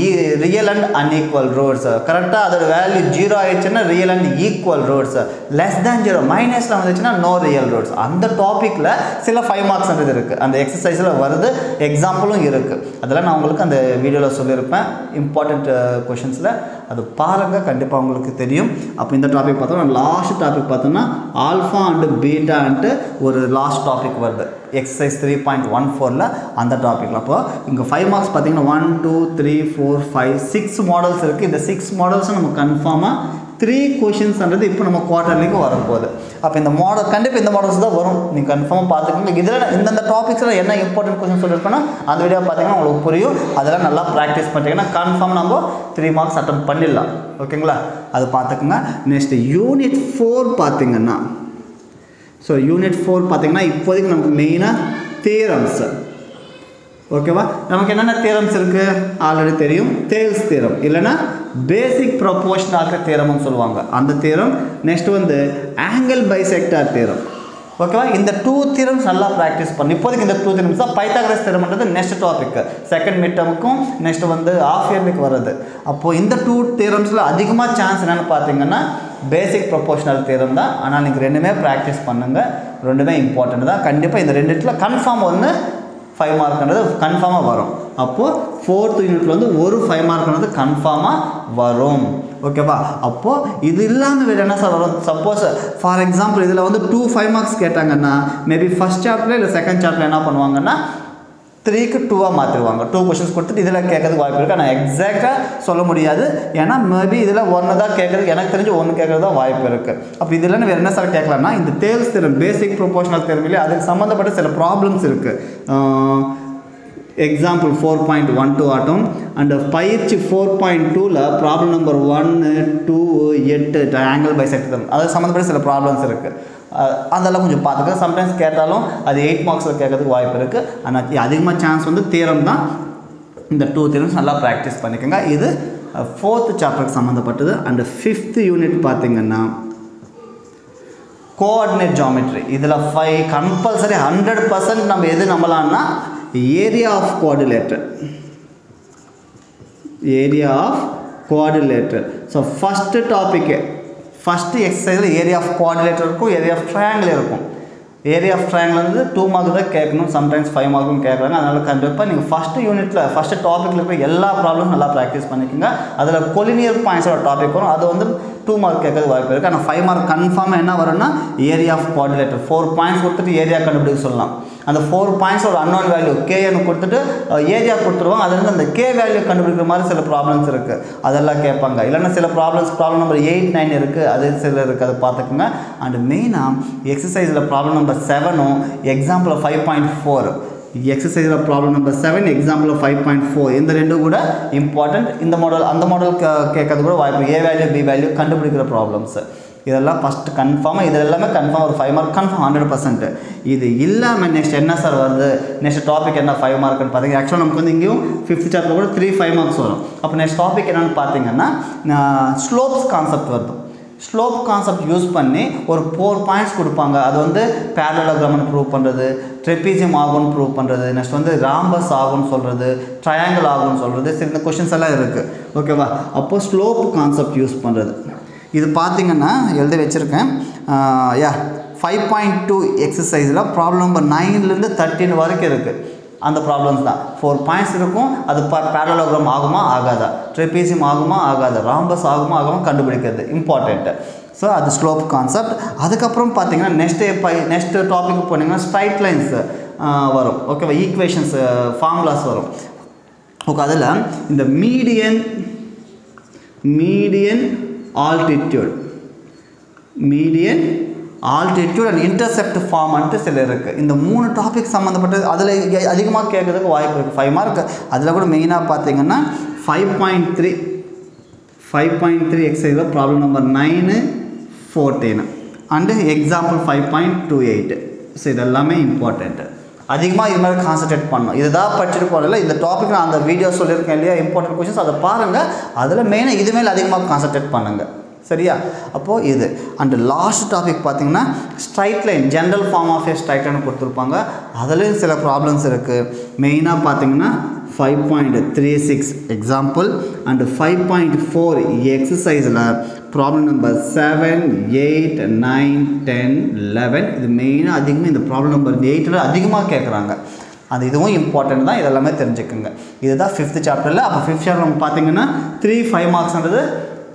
ரியல் அண்ட் அன்ஈக்குவல் ரூட்ஸ். கரெக்டாக அதோட வேல்யூ 0 ஆயிடுச்சுன்னா real and equal roots. Less than 0 மைனஸில் வந்துச்சுன்னா நோ ரியல் ரூட்ஸ். அந்த டாப்பிக்கில் சில 5 மார்க்ஸ்ன்றது இருக்குது. அந்த எக்ஸசைஸில் வருது, எக்ஸாம்பிளும் இருக்குது. அதெல்லாம் நான் உங்களுக்கு அந்த வீடியோவில் சொல்லியிருப்பேன் இம்பார்ட்டண்ட் கொஷின்ஸில். அது பாருங்கள், கண்டிப்பாக உங்களுக்கு தெரியும். அப்போ இந்த டாபிக் பார்த்தோம்னா லாஸ்ட் டாபிக் பார்த்தோம்னா ஆல்ஃபா அண்டு பீட்டான்ட்டு ஒரு லாஸ்ட் டாபிக் வருது எக்ஸசைஸ் 3.14ல அந்த டாபிக்ல. அப்போ இங்கே 5 மார்க்ஸ் பார்த்தீங்கன்னா 1 2 3 4 5 6 மாடல்ஸ் இருக்குது. இந்த 6 மாடல்ஸும் நம்ம கன்ஃபார்மாக 3 கொஷின்ஸ்ன்றது இப்போ நம்ம குவார்டர்லிக்கு வரப்போகுது. அப்போ இந்த மாடல் கண்டிப்பாக இந்த மாடல்ஸ் தான் வரும். நீங்கள் கன்ஃபார்மாக பார்த்துக்கோங்க. இதில் இந்தந்த டாபிக்ஸில் என்ன இம்பார்ட்டன்ட் கொஷின் சொல்லியிருக்கோன்னா அந்த வீடியோ பார்த்தீங்கன்னா உங்களுக்கு புரியும். அதெல்லாம் நல்லா ப்ராக்டிஸ் பண்ணிட்டீங்கன்னா கன்ஃபார்ம் நம்ம 3 மார்க்ஸ் அட்டன் பண்ணிடலாம். ஓகேங்களா? அது பார்த்துக்குங்க. நெக்ஸ்ட் யூனிட் 4 பார்த்தீங்கன்னா, ஸோ யூனிட் 4 பார்த்தீங்கன்னா இப்போதைக்கு நமக்கு மெயினாக தியரம்ஸ். ஓகேவா? நமக்கு என்னென்ன தியரம்ஸ் இருக்குது ஆல்ரெடி தெரியும். தேல்ஸ் தியரம் இல்லைன்னா பேசிக் ப்ரொபோர்ஷனல் தியரம்னு சொல்லுவாங்க, அந்த தியரம். நெக்ஸ்ட் வந்து ஆங்கிள் பைசெக்டார் தியரம். ஓகேவா? இந்த 2 தியரம்ஸ் நல்லா ப்ராக்டிஸ் பண்ணி இப்போதைக்கு இந்த 2 தியரம்ஸ் தான். பைத்தாகரஸ் தியரம்ன்றது நெக்ஸ்ட் டாபிக், செகண்ட் மிட் டேர்முக்கும் நெக்ஸ்ட் வந்து ஆஃப் இயர்லிக்கு வருது. அப்போது இந்த 2 தியரம்ஸில் அதிகமாக சான்ஸ் என்னென்னு பார்த்தீங்கன்னா பேசிக் ப்ரொபோர்ஷனல் தியரம் தான். ஆனால் நீங்கள் ரெண்டுமே ப்ராக்டிஸ் பண்ணுங்கள், ரெண்டுமே இம்பார்ட்டன்ட் தான். கண்டிப்பாக இந்த 2 இடத்துல கன்ஃபார்ம் ஒன்று 5 மார்க்ன்றது கன்ஃபார்மாக வரும். அப்போது 4th யூனிட்டில் வந்து ஒரு 5 மார்க்ன்றது கன்ஃபார்மாக வரும். ஓகேவா? அப்போது இது இல்லாமல் வேறு என்ன சார் வரும்? சப்போஸ் ஃபார் எக்ஸாம்பிள் இதில் வந்து 2 5 மார்க்ஸ் கேட்டாங்கன்னா மேபி ஃபஸ்ட் சாப்டரில் இல்லை செகண்ட் சாப்டரில் என்ன பண்ணுவாங்கன்னா 3க்கு 2ஆக மாற்றிடுவாங்க. 2 கொஷின்ஸ் கொடுத்துட்டு இதில் கேட்கறதுக்கு வாய்ப்பு இருக்குது. ஆனால் எக்ஸாக்டாக சொல்ல முடியாது. ஏன்னா மேபி இதில் 1 தான் கேட்குறதுக்கு, எனக்கு தெரிஞ்சு 1 கேட்குறது தான் வாய்ப்பு இருக்குது. அப்போ இதில் வேறு என்ன சார் கேட்கலாம்னா இந்த தேல்ஸ் தியரம் பேசிக் ப்ரொபோர்ஷனல் தியரம் இல்லையா, அதுக்கு சம்மந்தப்பட்ட சில ப்ராப்ளம்ஸ் இருக்குது. எக்ஸாம்பிள் 4.12 ஆட்டும் அண்ட் பயிற்சி 4.2ல ப்ராப்ளம் நம்பர் 1 2 8 ஆங்கிள் பைசெக்டர் அதுக்கு சம்மந்தப்பட்ட சில ப்ராப்ளம்ஸ் இருக்குது. அதெல்லாம் கொஞ்சம் பார்த்துக்க. சம்டைம்ஸ் கேட்டாலும் அது 8 மார்க்ஸில் கேட்கறதுக்கு வாய்ப்பு இருக்குது. ஆனால் அதிகமாக சான்ஸ் வந்து தியரம் தான். இந்த 2 தியரம்ஸ் நல்லா ப்ராக்டிஸ் பண்ணிக்கோங்க. இது 4th சாப்டருக்கு சம்மந்தப்பட்டது. அண்ட் 5th யூனிட் பார்த்திங்கன்னா கோஆர்டினேட் ஜாமெட்ரி. இதில் 5 கம்பல்சரி 100% நம்ம எது நம்பலாம்னா area of quadrilateral. Area of quadrilateral. So first topic first எக்ஸசைஸில் ஏரியா ஆஃப் குவாட்ரிலேட்டர் இருக்கும், ஏரியா ஆஃப் ட்ரையாங்கிள் இருக்கும். ஏரியா ஆஃப் ட்ரையாங்கிள் வந்து 2 மார்க் தான் கேட்கணும், சம்டைம்ஸ் 5 மார்க்கும் கேட்குறாங்க. அதனால் கண்டிப்பாக நீங்கள் ஃபஸ்ட்டு யூனிட்டில் ஃபஸ்ட்டு டாப்பிக்கில் இருக்கிற எல்லா ப்ராப்ளமும் நல்லா ப்ராக்டிஸ் பண்ணிக்கோங்க. அதில் கொலினியர் பாயிண்ட்ஸோட டாபிக் வரும், அது வந்து 2 மார்க் கேட்கறது வாய்ப்பு இருக்குது. ஆனால் 5 மார்க் கன்ஃபார்மாக என்ன வரும்னா ஏரியா ஆஃப் குவாட்ரிலேட்டர் 4 பாயிண்ட்ஸ் கொடுத்துட்டு ஏரியா கண்டுபிடிக்க சொல்லலாம். அந்த 4 பாயிண்ட்ஸ் ஒரு அன்னோன் வேல்யூ கேன்னு கொடுத்துட்டு ஏரியா கொடுத்துருவாங்க. அதுலேருந்து அந்த கே வேல்யூ கண்டுபிடிக்கிற மாதிரி சில ப்ராப்ளம்ஸ் இருக்குது, அதெல்லாம் கேட்பாங்க. இல்லைன்னா சில ப்ராப்ளம் நம்பர் 8, 9 இருக்குது, அது சில இருக்குது, அதை பார்த்துக்குங்க. அண்ட் மெயினாக எக்ஸசைஸில் ப்ராப்ளம் நம்பர் 7ம் எக்ஸாம்பிள் 5.4, எக்ஸசைஸில் ப்ராப்ளம் நம்பர் 7 எக்ஸாம்பிள் 5.4 இந்த ரெண்டும் கூட இம்பார்ட்டண்ட். இந்த மாடல் அந்த மாடல் கேட்கறது கூட வாய்ப்பு. ஏ வேல்யூ பி வேல்யூ கண்டுபிடிக்கிற ப்ராப்ளம்ஸ் இதெல்லாம் ஃபஸ்ட்டு கன்ஃபார்மாக, இது எல்லாமே கன்ஃபார்ம் ஒரு 5 மார்க் கன்ஃபார்ம் 100%. இது இல்லாமல் நெக்ஸ்ட் என்ன சார் வருது, நெக்ஸ்ட் டாபிக் என்ன 5 மார்க்குன்னு பார்த்தீங்க. ஆக்சுவலாக நமக்கு வந்து இங்கேயும் 5th சாப்டர் கூட 3 5 மார்க்ஸ் வரும். அப்போ நெக்ஸ்ட் டாபிக் என்னென்னு பார்த்தீங்கன்னா ஸ்லோப்ஸ் கான்செப்ட் வருது. ஸ்லோப் கான்செப்ட் யூஸ் பண்ணி ஒரு 4 பாயிண்ட்ஸ் கொடுப்பாங்க. அது வந்து பேரலோகிராம்னு ப்ரூவ் பண்ணுறது, ட்ரெபீசியம் ஆகும்னு ப்ரூவ் பண்ணுறது, நெக்ஸ்ட் வந்து ராம்பஸ் ஆகும்னு சொல்கிறது, ட்ரையாங்கிள் ஆகும்னு சொல்கிறது, சரி இந்த கொஷின்ஸ் எல்லாம் இருக்குது. ஓகேவா? அப்போது ஸ்லோப் கான்செப்ட் யூஸ் பண்ணுறது இது பார்த்தீங்கன்னா எழுதி வச்சுருக்கேன். 5.2 எக்ஸசைஸில் ப்ராப்ளம் நம்பர் 9லேருந்து 13 வரைக்கும் இருக்குது. அந்த ப்ராப்ளம்ஸ் தான் 4 பாயிண்ட்ஸ் இருக்கும். அது பேரலோகிராம் ஆகுமா ஆகாதா, ட்ரெபீசியம் ஆகுமா ஆகாதா, ராம்பஸ் ஆகுமா ஆகாமா கண்டுபிடிக்கிறது இம்பார்ட்டண்ட்டு. ஸோ அது ஸ்லோப் கான்செப்ட். அதுக்கப்புறம் பார்த்தீங்கன்னா நெக்ஸ்ட் டாபிக் போனீங்கன்னா ஸ்ட்ரைட் லைன்ஸ் வரும். ஓகேவா? ஈக்குவேஷன்ஸ் ஃபார்முலாஸ் வரும். ஓகே, அதில் இந்த மீடியன் ஆல்டிடியூட் அண்ட் இன்டர்செப்ட் ஃபார்ம்ன்ட்டு சில இருக்குது. இந்த 3 டாபிக் சம்மந்தப்பட்டது அதில் அதிகமாக கேட்குறதுக்கு வாய்ப்பு இருக்குது. 5 மார்க். அதில் கூட மெயினாக பார்த்தீங்கன்னா 5.3 எக்ஸசைஸில் problem number 9, 14 and example 5.28. So இதெல்லாமே இம்பார்ட்டண்ட்டு. அதிகமாக இது மாதிரி கான்சன்ட்ரேட் பண்ணணும். இதுதான் படிச்சுட்டு போகிறதில்ல, இந்த டாபிக் நான் அந்த வீடியோ சொல்லியிருக்கேன் இல்லையா, இம்பார்ட்டன்ட் கொஷின்ஸ் அதை பாருங்கள். அதில் மெயினாக இது மேலே அதிகமாக கான்சன்ட்ரேட் பண்ணுங்கள். சரியா? அப்போது இது அண்டு லாஸ்ட் டாபிக் பார்த்தீங்கன்னா straight line, general form of a straight line கொடுத்துருப்பாங்க. அதுலேயும் சில ப்ராப்ளம்ஸ் இருக்குது. மெயினாக பார்த்தீங்கன்னா 5.36 எக்ஸாம்பிள் அண்டு 5.4 எக்ஸசைஸில் ப்ராப்ளம் நம்பர் 7, 8, 9, 10, 11 இது மெயினாக அதிகமாக இந்த ப்ராப்ளம் நம்பர் 8ல் அதிகமாக கேட்குறாங்க. அது இதுவும் இம்பார்ட்டன்ட் தான், இதெல்லாமே தெரிஞ்சுக்குங்க. இதுதான் 5th சாப்டரில். அப்போ 5th சாப்டர் நம்ம பார்த்தீங்கன்னா 3 5 மார்க்ஸ்ன்றது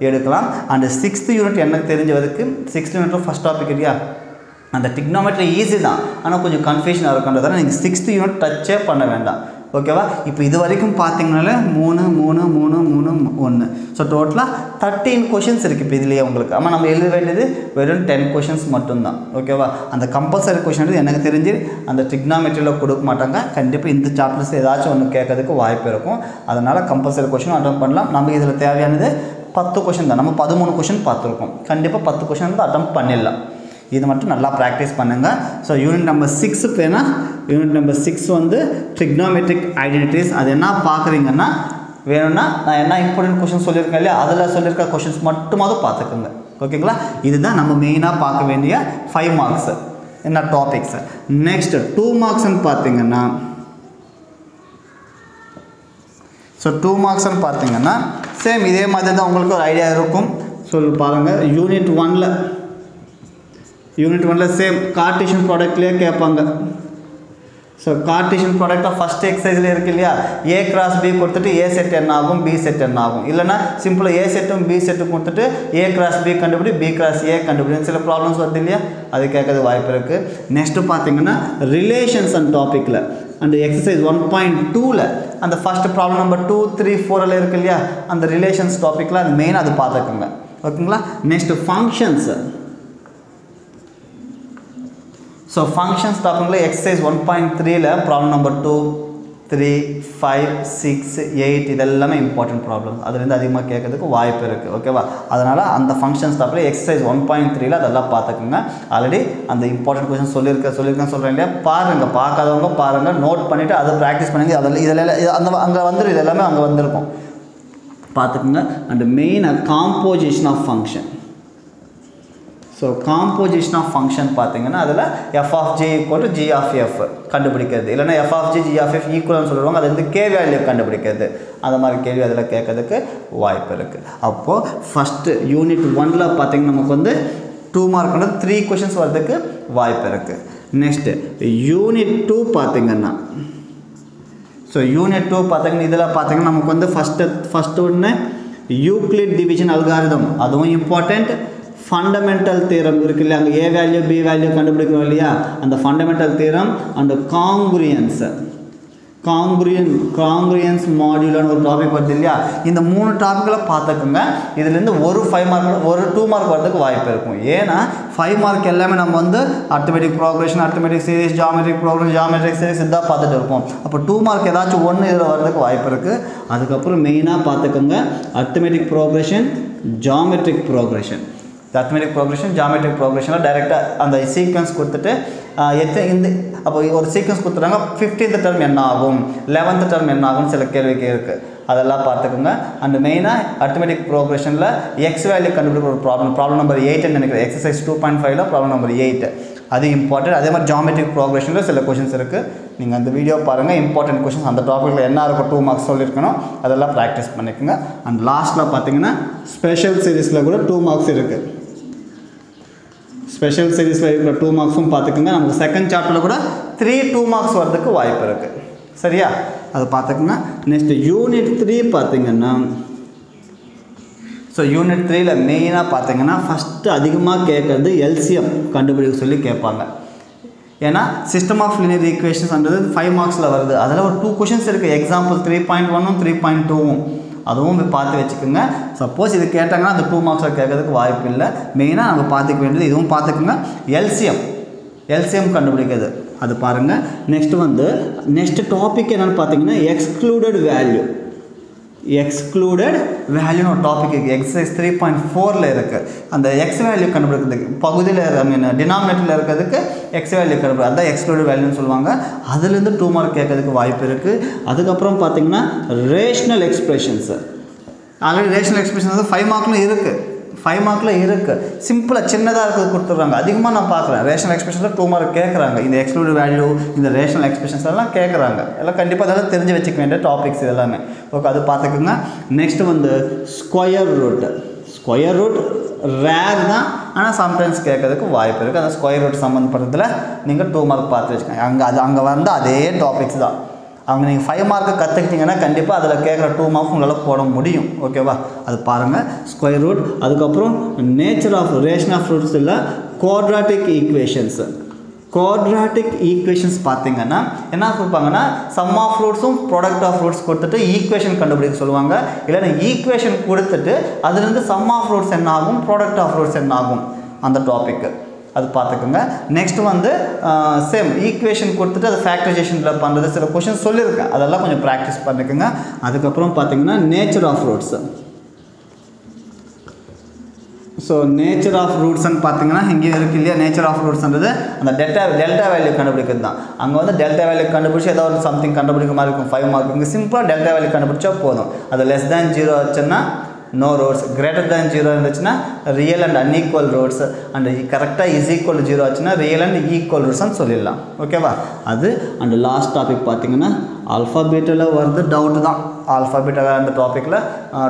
எடுக்கலாம். அண்டு 6th யூனிட் எனக்கு தெரிஞ்ச வரைக்கும் 6th யூனிட்டில் ஃபஸ்ட் டாபிக் இல்லையா, அந்த டிக்னாமெட்ரி ஈஸி தான், ஆனால் கொஞ்சம் கன்ஃபியூஷனாக இருக்குன்றதால நீங்கள் 6th யூனிட் டச்சே பண்ண வேண்டாம். ஓகேவா? இப்போ இது வரைக்கும் பார்த்தீங்கனாலே 3 3 3 3 1 ஸோ டோட்டலாக 13 கொஷின்ஸ் இருக்குது இப்போ இதுலேயே உங்களுக்கு. ஆமாம், நம்ம எழுத வேண்டியது வெறும் 10 கொஷின்ஸ் மட்டும்தான். ஓகேவா? அந்த கம்பல்சரி கொஷின் எனக்கு தெரிஞ்சு அந்த டிக்னாமெட்ரியில் கொடுக்க மாட்டாங்க. கண்டிப்பாக இந்த சாப்டர்ஸ் ஏதாச்சும் ஒன்று கேட்கறதுக்கு வாய்ப்பு இருக்கும். அதனால் கம்பல்சரி கொஷின் அட்டன் பண்ணலாம். நமக்கு இதில் தேவையானது 10 கொஷின் தான். நம்ம 13 கொஷின் பார்த்துருக்கோம். கண்டிப்பாக 10 கொஷின் வந்து அட்டன் பண்ணிடலாம். இது மட்டும் நல்லா ப்ராக்டிஸ் பண்ணுங்கள். ஸோ யூனிட் நம்பர் 6 பேனா, யூனிட் நம்பர் 6 வந்து ட்ரிக்னாமெட்ரிக் ஐடென்டிட்டிஸ். அது என்ன பார்க்குறீங்கன்னா வேணும்னா நான் என்ன இம்பார்ட்டன்ட் கொஷின் சொல்லியிருக்கேன் இல்லையா, அதில் சொல்லியிருக்க கொஷின்ஸ் மட்டுமாவது பார்த்துக்குங்க. ஓகேங்களா? இதுதான் நம்ம மெயினாக பார்க்க வேண்டிய 5 மார்க்ஸ் என்ன டாபிக்ஸ். நெக்ஸ்ட் 2 மார்க்ஸ்ன்னு பார்த்தீங்கன்னா, ஸோ 2 மார்க்ஸ்ன்னு பார்த்தீங்கன்னா சேம் இதே மாதிரி தான் உங்களுக்கு ஒரு ஐடியா இருக்கும். சொல்லி பாருங்கள். யூனிட் 1ல் சேம் கார்ட்டீசியன் ப்ராடக்ட்லேயே கேட்பாங்க. ஸோ கார்ட்டீசியன் ப்ராடக்டாக ஃபஸ்ட் எக்ஸசைஸில் இருக்குது இல்லையா, A cross B கொடுத்துட்டு A செட் என்ன ஆகும், B செட் என்ன ஆகும், இல்லைனா சிம்பிளாக A செட்டும் B செட்டும் கொடுத்துட்டு A cross B கண்டுபிடி, B cross A கண்டுபிடி, சில ப்ராப்ளம்ஸ் வருது இல்லையா, அது கேட்கறது வாய்ப்பு இருக்குது. நெக்ஸ்ட்டு பார்த்தீங்கன்னா ரிலேஷன்ஸ் அண்ட் டாப்பிக்கில் அண்ட் எக்ஸசைஸ் 1.2ல் அந்த ஃபஸ்ட் ப்ராப்ளம் நம்பர் 2, 3, 4 இருக்குது இல்லையா, அந்த ரிலேஷன்ஸ் டாப்பிக்கில் அது மெயின், அது பார்த்துக்குங்க. ஓகேங்களா? Next functions. ஸோ ஃபங்க்ஷன்ஸ் டாப்பிக்கில் எக்ஸசைஸ் 1.3ல் ப்ராப்ளம் நம்பர் 2, 3, 5, 6, 8 இதெல்லாமே இம்பார்ட்டன்ட் ப்ராப்ளம். அதுலேருந்து அதிகமாக கேட்கறதுக்கு வாய்ப்பு இருக்குது. ஓகேவா? அதனால் அந்த ஃபங்க்ஷன்ஸ் டாப்பில் எக்ஸசைஸ் 1.3ல் அதெல்லாம் பார்த்துக்குங்க. ஆல்ரெடி அந்த இம்பார்ட்டன்ட் கொஸ்டின் சொல்லியிருக்கேன் சொல்கிறேன் இல்லையா, பாருங்கள். பார்க்காதவங்க பாருங்கள், நோட் பண்ணிவிட்டு அதை ப்ராக்டிஸ் பண்ணுங்கள். அதில் இதெல்லாம் அங்கே வந்துடும், இது எல்லாமே அங்கே வந்திருக்கும், பார்த்துக்குங்க. And main composition of function. So composition of function பார்த்தீங்கன்னா அதில் F of G equal to G of F கண்டுபிடிக்கிறது, இல்லைனா F of G G of F ஈக்குவல்னு சொல்லுவாங்க, அது வந்து கே வேல்யூ கண்டுபிடிக்கிறது. அந்த மாதிரி கேள்வி அதில் கேட்கறதுக்கு வாய்ப்பு இருக்குது. அப்போது ஃபஸ்ட்டு யூனிட் 1ல் பார்த்தீங்கன்னா நமக்கு வந்து 2 மார்க் 3 கொஷின்ஸ் வரதுக்கு வாய்ப்பு இருக்குது. நெக்ஸ்ட்டு யூனிட் 2 பார்த்தீங்கன்னா, ஸோ யூனிட் 2 பார்த்தீங்கன்னா இதில் பார்த்தீங்கன்னா நமக்கு வந்து ஃபஸ்ட்டு ஒன்று யூக்ளிட் டிவிஷன் அல்காரிதம், அதுவும் இம்பார்ட்டண்ட். ஃபண்டமெண்டல் தியரம் இருக்கு இல்லையா, அங்கே ஏ வேல்யூ பி வேல்யூ கண்டுபிடிக்கிறோம் இல்லையா, அந்த ஃபண்டமெண்டல் தியரம் அண்ட் காங்க்ரியன்ஸ் மாடியூல்னு ஒரு டாபிக் வருது இல்லையா. இந்த 3 டாப்பிக்கில் பார்த்துக்குங்க. இதுலேருந்து ஒரு 5 மார்க் ஒரு 2 மார்க் வரதுக்கு வாய்ப்பு இருக்கும். ஏன்னா 5 மார்க் எல்லாமே நம்ம வந்து arithmetic progression, arithmetic series, geometric progression, geometric series இதான் பார்த்துட்டு இருப்போம். அப்போ 2 மார்க் ஏதாச்சும் ஒன்று இதில் வரதுக்கு வாய்ப்பு இருக்குது. அதுக்கப்புறம் மெயினாக பார்த்துக்கோங்க arithmetic progression, geometric progression. Arithmetic progression, geometric ப்ரோக்ரஷனில் டைரெக்டாக அந்த சீக்வன்ஸ் கொடுத்துட்டு இந்த அப்போ ஒரு சீக்வன்ஸ் கொடுத்துட்டாங்க, 15th டர்ம் என்ன ஆகும், 11th டர்ம் என்ன ஆகும்னு சில கேள்விக்கு இருக்குது, அதெல்லாம் பார்த்துக்கோங்க. அண்ட் மெயினாக அர்த்தமெட்டிக் ப்ரோக்ரஷனில் எக்ஸ் வேல்யூ கண்டுபிடிக்கிற ஒரு ப்ராப்ளம் நம்பர் 8ன்னு நினைக்கிறேன், எக்ஸசைஸ் 2.5ல் ப்ராப்ளம் நம்பர் 8, அது இம்பார்ட்டன்ட். அதே மாதிரி ஜாமெட்ரிக் ப்ரோக்ரஷனில் சில கொஷின்ஸ் இருக்குது, நீங்கள் அந்த வீடியோ பாருங்கள். இம்பார்ட்டன்ட் கொஷின்ஸ் அந்த டாப்பிக்கில் என்ன இருக்கும் 2 மார்க்ஸ் சொல்லியிருக்கணும், அதெல்லாம் ப்ராக்டிஸ் பண்ணிக்கோங்க. அண்ட் லாஸ்ட்டில் பார்த்தீங்கன்னா ஸ்பெஷல் சீரீஸில் கூட 2 மார்க்ஸ் இருக்குது. ஸ்பெஷல் சீரீஸில் இருக்கிற 2 மார்க்ஸும் பார்த்துக்கோங்க. நமக்கு செகண்ட் சாப்டரில் கூட 2 மார்க்ஸ் வரதுக்கு வாய்ப்பு இருக்குது. சரியா, அதை பார்த்துக்கோங்க. நெக்ஸ்ட் யூனிட் 3 பார்த்தீங்கன்னா, ஸோ யூனிட் 3ல் மெயினாக பார்த்தீங்கன்னா ஃபஸ்ட்டு அதிகமாக கேட்குறது எல்சிஎம் கண்டுபிடிக்க சொல்லி கேட்பாங்க. ஏன்னா சிஸ்டம் ஆஃப் லினியர் ஈக்குவேஷன்ஸ்ன்றது 5 மார்க்ஸில் வருது. அதில் ஒரு 2 கொஷின்ஸ் இருக்குது, எக்ஸாம்பிள் 3.1ம் 3.2ம், அதுவும் பார்த்து வச்சுக்கோங்க. சப்போஸ் இது கேட்டாங்கன்னா அந்த 2 மார்க்ஸில் கேட்கறதுக்கு வாய்ப்பு இல்லை. மெயினாக நம்ம பார்த்துக்க வேண்டியது இதுவும் பார்த்துக்குங்க, எல்சிஎம் கண்டுபிடிக்கிறது அது பாருங்கள். நெக்ஸ்ட் டாபிக் என்னென்னு பார்த்தீங்கன்னா எக்ஸ்க்ளூடட் வேல்யூன்னு ஒரு டாபிக் இருக்குது, எக்ஸசைஸ் 3.4ல் இருக்குது. அந்த எக்ஸ் வேல்யூ கண்டுபிடிக்கிறதுக்கு பகுதியில் டினாமினேட்டரில் இருக்கிறதுக்கு எக்ஸ் வேல்யூ கண்டுபிடி, அதுதான் எக்ஸ்க்ளூடட் வேல்யூன்னு சொல்லுவாங்க. அதுலேருந்து 2 மார்க் கேட்கறதுக்கு வாய்ப்பு இருக்குது. அதுக்கப்புறம் பார்த்தீங்கன்னா rational expressions, already rational expression வந்து 5 மார்க்கில் இருக்குது. சிம்பிளாக சின்னதாக இருக்கிறது கொடுத்துட்றாங்க. அதிகமாக நான் பார்க்குறேன் ரேஷனல் எக்ஸ்பிரஷனில் 2 மார்க் கேட்குறாங்க. இந்த எக்ஸ்க்ளூடிவ் வேல்யூ, இந்த ரேஷனல் எக்ஸ்பிரஷன்ஸ் எல்லாம் கேட்குறாங்க. எல்லாம் கண்டிப்பாக அதெல்லாம் தெரிஞ்சு வச்சுக்க வேண்டிய டாபிக்ஸ் இதெல்லாமே. ஓகே, அது பார்த்துக்குங்க. நெக்ஸ்ட் வந்து ஸ்கொயர் ரூட் ரேர் தான், ஆனால் சம்டைம்ஸ் கேட்கறதுக்கு வாய்ப்பு இருக்குது. அந்த ஸ்கொயர் ரூட் சம்மந்தப்படுறதுல நீங்கள் 2 மார்க் பார்த்து வச்சுக்கோங்க. அங்கே வந்து அதே டாபிக்ஸ் தான். அவங்க நீங்கள் 5 மார்க்கு கற்றுக்கிட்டிங்கன்னா கண்டிப்பாக அதில் கேட்குற 2 மார்க்ஸ் உங்களால் போட முடியும். ஓகேவா, அது பாருங்கள். ஸ்கொயர் ரூட், அதுக்கப்புறம் nature of ration of roots இல்லை, குவாட்ராட்டிக் ஈக்குவேஷன்ஸ் பார்த்தீங்கன்னா என்ன கொடுப்பாங்கன்னா சம் ஆஃப் ரூட்ஸும் ப்ராடக்ட் ஆஃப் ரூட்ஸ் கொடுத்துட்டு ஈக்குவேஷன் கண்டுபிடிக்க சொல்லுவாங்க. இல்லைன்னா ஈக்குவேஷன் கொடுத்துட்டு அதுலேருந்து சம் ஆஃப் ரூட்ஸ் என்ன ஆகும், ப்ராடக்ட் ஆஃப் ரூட்ஸ் என்ன ஆகும், அந்த டாபிக்கு அது பார்த்துக்குங்க. நெக்ஸ்ட் வந்து சேம் ஈக்குவேஷன் கொடுத்துட்டு அது ஃபேக்டரைசேஷனில் பண்ணுறது சில கொஷின்ஸ் சொல்லியிருக்கேன், அதெல்லாம் கொஞ்சம் ப்ராக்டிஸ் பண்ணிக்கோங்க. அதுக்கப்புறம் பார்த்தீங்கன்னா nature of roots. So nature of ரூட்ஸ்ன்னு பார்த்தீங்கன்னா இங்கே இருக்குது இல்லையா, நேச்சர் ஆஃப் ரூட்ஸ்ன்றது அந்த டெல்டா வேல்யூ கண்டுபிடிக்கிறது தான். அங்கே வந்து டெல்டா வேல்யூ கண்டுபிடிச்சி ஏதாவது ஒரு சம்திங் கண்டுபிடிக்கிற மாதிரி இருக்கும் 5 மார்க். இங்கே சிம்பிளாக டெல்டா வேல்யூ கண்டுபிடிச்சா போதும். அது லெஸ் தேன் 0 ஆச்சுன்னா no roads, greater than 0 இருந்துச்சுன்னா real and unequal roads, and கரெக்டாக is equal to 0 ஆச்சுன்னா real and equal roads ன்னு சொல்லிடலாம். ஓகேவா, அது. அண்ட் லாஸ்ட் டாபிக் பார்த்தீங்கன்னா ஆல்ஃபாபெட்டில் வருது டவுட்டு தான். ஆல்ஃபாபெட்டில் அந்த டாப்பிக்கில்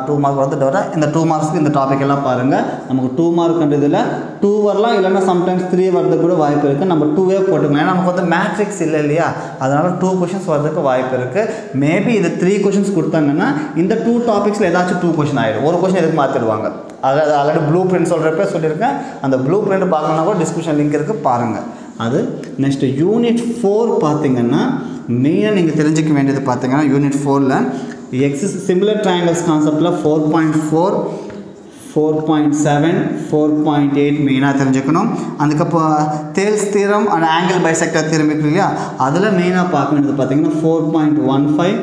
2 மார்க் வருது டவுட்டாக. இந்த 2 மார்க்ஸ்க்கு இந்த டாபிக் எல்லாம் பாருங்கள். நமக்கு 2 மார்க்ன்றதில் 2 வரலாம், இல்லைன்னா சம்டைம்ஸ் 3 வரதுக்கு கூட வாய்ப்பு இருக்குது. நம்ம 2வே போட்டுக்கலாம். ஏன்னா நமக்கு வந்து மேட்ரிக்ஸ் இல்லை இல்லையா, அதனால் 2 கொஷின்ஸ் வரதுக்கு வாய்ப்பு இருக்குது. மேபி இது 3 கொஷின்ஸ் கொடுத்தாங்கன்னா இந்த 2 டாபிக்ஸில் ஏதாச்சும் 2 கொஷின் ஆகிடும். ஒரு கொஷின் எதுக்கு மாற்றிடுவாங்க. அதாவது ஆல்ரெடி ப்ளூ பிரிண்ட் சொல்கிறப்ப சொல்லியிருக்கேன். அந்த ப்ளூ பிரிண்ட் பார்க்கணுன்னா கூட டிஸ்கிரிப்ஷன் லிங்க் இருக்குது, பாருங்கள் அது. நெக்ஸ்ட்டு யூனிட் 4 பார்த்தீங்கன்னா மெயினாக நீங்கள் தெரிஞ்சிக்க வேண்டியது பார்த்தீங்கன்னா யூனிட் 4ல் சிமிலர் ட்ரையாங்கிள்ஸ் கான்செப்டில் 4.4, 4.7, 4.8 மெயினாக தெரிஞ்சுக்கணும். அதுக்கப்புறம் தேல்ஸ் theorem and angle bisector theorem இருக்கு இல்லையா, அதில் மெயினாக பார்க்க வேண்டியது பார்த்தீங்கன்னா 4.15,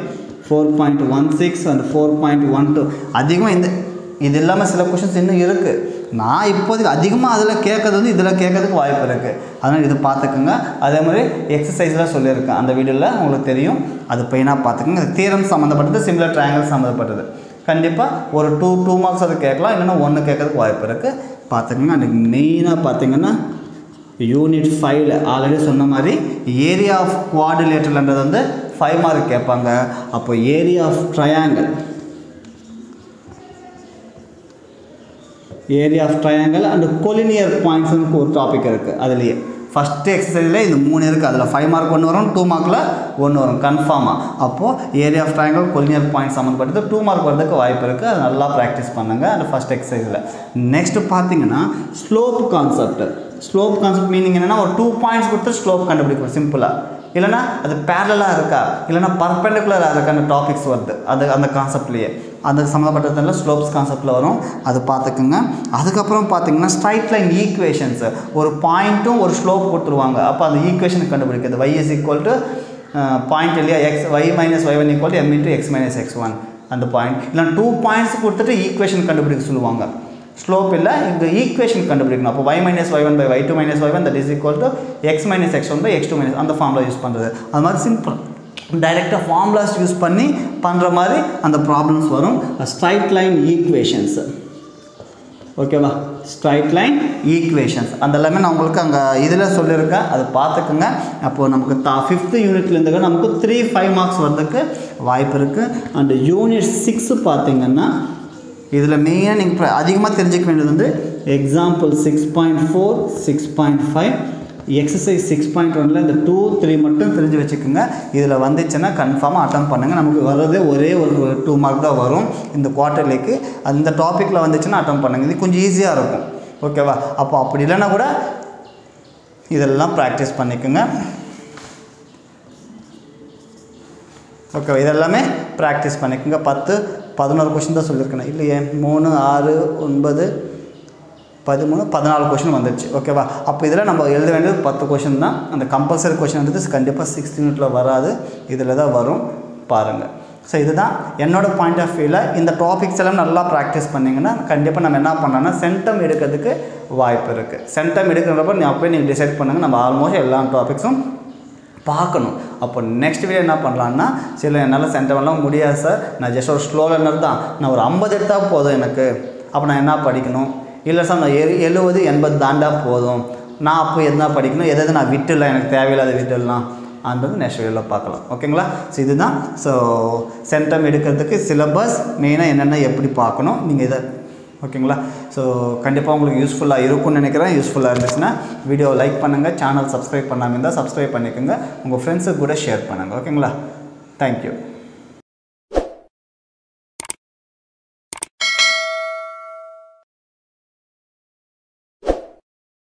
4.16 அண்ட் 4.12. அதிகமாக இது இல்லாமல் சில கொஷின்ஸ் இன்னும் இருக்குது. நான் இப்போதைக்கு அதிகமாக அதில் கேட்கறது வந்து இதில் கேட்கறதுக்கு வாய்ப்பு இருக்குது. அதனால் இது பார்த்துக்குங்க. அதே மாதிரி எக்ஸசைஸில் சொல்லியிருக்கேன், அந்த வீடியோவில் உங்களுக்கு தெரியும், அது பெயினாக பார்த்துக்குங்க. தியரம் சம்மந்தப்பட்டது, சிமிலர் ட்ரையாங்கிள் சம்மந்தப்பட்டது. கண்டிப்பாக ஒரு 2 மார்க்ஸ் அது கேட்கலாம், இல்லைன்னா 1 கேட்கறதுக்கு வாய்ப்பு இருக்குது. பார்த்துக்கோங்க. அண்ட் மெயினாக பார்த்தீங்கன்னா யூனிட் 5 ஆல்ரெடி சொன்ன மாதிரி ஏரியா ஆஃப் குவாட்ரிலேட்டரல்ன்றது வந்து 5 மார்க் கேட்பாங்க. அப்போ area of triangle and collinear பாயிண்ட்ஸ்னு ஒரு டாபிக் இருக்குது. அதுலேயே ஃபஸ்ட்டு எக்ஸசைஸில் இந்த 3 இருக்குது. அதில் 5 மார்க் 1 வரும், 2 மார்க்கில் 1 வரும் கன்ஃபார்மாக. அப்போது area of triangle collinear point சம்மந்தப்பட்டது 2 மார்க் வரதுக்கு வாய்ப்பு இருக்குது. அது நல்லா ப்ராக்டிஸ் பண்ணுங்கள் அந்த ஃபஸ்ட் எக்ஸசைஸில். நெக்ஸ்ட்டு பார்த்தீங்கன்னா ஸ்லோப் கான்செப்ட் மீனிங் என்னென்னா ஒரு 2 பாயிண்ட்ஸ் கொடுத்து ஸ்லோப் கண்டுபிடிக்கும் சிம்பிளாக. இல்லைனா அது பேரலாக இருக்கா இல்லைனா பர்பெண்டிகுலராக இருக்கா அந்த டாபிக்ஸ் வருது. அது அந்த கான்செப்ட்லேயே அந்த சம்மந்தப்பட்டதில் ஸ்லோப்ஸ் கான்செப்டில் வரும். அது பார்த்துக்குங்க. அதுக்கப்புறம் பார்த்தீங்கன்னா ஸ்ட்ரைட் லைன் ஈக்குவேஷன்ஸு ஒரு பாயிண்ட்டும் ஒரு ஸ்லோப் கொடுத்துருவாங்க. அப்போ அந்த ஈக்குவேஷன் கண்டுபிடிக்கிறது y = பாயிண்ட் இல்லையா y - y1 = m × x - x1 அந்த பாயிண்ட். இல்லைனா 2 பாயிண்ட்ஸ் கொடுத்துட்டு ஈக்குவேஷன் கண்டுபிடிக்க சொல்லுவாங்க. ஸ்லோப் இல்லை இங்கே ஈக்குவேஷன் கண்டுபிடிக்கணும். அப்போ y - y1 / y2 - y1 that is equal to x - x1 / x2 - அந்த ஃபார்முலா யூஸ் பண்ணுறது. அது மாதிரி சிம்பிள் டைரெக்டாக ஃபார்முலாஸ் யூஸ் பண்ணி பண்ணுற மாதிரி அந்த ப்ராப்ளம்ஸ் வரும். ஸ்ட்ரைட் லைன் ஈக்குவேஷன்ஸ் ஓகேவா, ஸ்ட்ரைட் லைன் ஈக்குவேஷன்ஸ் அந்த எல்லாமே நான் உங்களுக்கு அங்கே இதில் சொல்லியிருக்கேன். அதை பார்த்துக்குங்க. அப்போது நமக்கு 5th யூனிட்லேருந்து நமக்கு 3-5 மார்க்ஸ் வரதுக்கு வாய்ப்பு இருக்குது. அண்ட் யூனிட் 6 பார்த்திங்கன்னா இதில் மெயினாக நீங்கள் அதிகமாக தெரிஞ்சிக்க வேண்டியது வந்து எக்ஸாம்பிள் 6.4, 6.5, எக்ஸசைஸ் 6.1ல் இந்த 2, 3 மட்டும் தெரிஞ்சு வச்சுக்கோங்க. இதில் வந்துச்சுன்னா கன்ஃபார்மாக அட்டன் பண்ணுங்கள். நமக்கு வர்றதே ஒரே ஒரு 2 மார்க் தான் வரும் இந்த குவார்ட்டர்லிக்கு. அந்த டாப்பிக்கில் வந்துச்சுன்னா அட்டன் பண்ணுங்கள். இது கொஞ்சம் ஈஸியாக இருக்கும் ஓகேவா. அப்போ அப்படி இல்லைன்னா கூட இதெல்லாம் ப்ராக்டிஸ் பண்ணிக்கோங்க ஓகே. இதெல்லாமே ப்ராக்டிஸ் பண்ணிக்கோங்க. 10-11 கொஷின் தான் சொல்லியிருக்கேன் இல்லையே. 3, 6, 9, 13, 14 கொஷின் வந்துடுச்சு ஓகேவா. அப்போ இதில் நம்ம எழுத வேண்டியது 10 கொஷின் தான். அந்த கம்பல்சரி கொஷின் வந்து கண்டிப்பாக 6th யூனிட்டில் வராது, இதில் தான் வரும் பாருங்கள். ஸோ இதுதான் என்னோடய பாயிண்ட் ஆஃப் வியூவில். இந்த டாபிக்ஸ் எல்லாம் நல்லா ப்ராக்டிஸ் பண்ணிங்கன்னா கண்டிப்பாக நம்ம என்ன பண்ணோன்னா சென்டம் எடுக்கிறதுக்கு வாய்ப்பு இருக்குது. சென்டம் எடுக்கிறப்ப நீங்கள் டிசைட் பண்ணுங்கள். நம்ம ஆல்மோஸ்ட் எல்லா டாபிக்ஸும் பார்க்கணும். அப்போ நெக்ஸ்ட் வீடியோ என்ன பண்ணலான்னா என்னால் சென்டமெல்லாம் முடியாது சார், நான் ஜஸ்ட் ஒரு ஸ்லோ லேர்னர் தான், நான் ஒரு 50 எடுத்தால் போதும் எனக்கு, அப்போ நான் என்ன படிக்கணும், இல்லை சார் நான் 70-80 தாண்டா போதும், நான் அப்போ என்ன படிக்கணும், எதாவது நான் விட்டுடலாம், எனக்கு தேவையில்லாத விட்டுடலாம் அன்றது நெக்ஸ்ட் வீடியோவில் பார்க்கலாம் ஓகேங்களா. ஸோ இதுதான் சென்டம் எடுக்கிறதுக்கு சிலபஸ் மெயினாக என்னென்ன எப்படி பார்க்கணும் நீங்கள் இதை ஓகேங்களா. ஸோ கண்டிப்பாக உங்களுக்கு யூஸ்ஃபுல்லாக இருக்கும்னு நினைக்கிறேன். யூஸ்ஃபுல்லாக இருந்துச்சுன்னா வீடியோவை லைக் பண்ணுங்கள், சேனல் சப்ஸ்கிரைப் பண்ணாமல் இருந்தால் சப்ஸ்கிரைப் பண்ணிக்கோங்க, உங்கள் ஃப்ரெண்ட்ஸுக்கு கூட ஷேர் பண்ணுங்கள் ஓகேங்களா. தேங்க்யூ.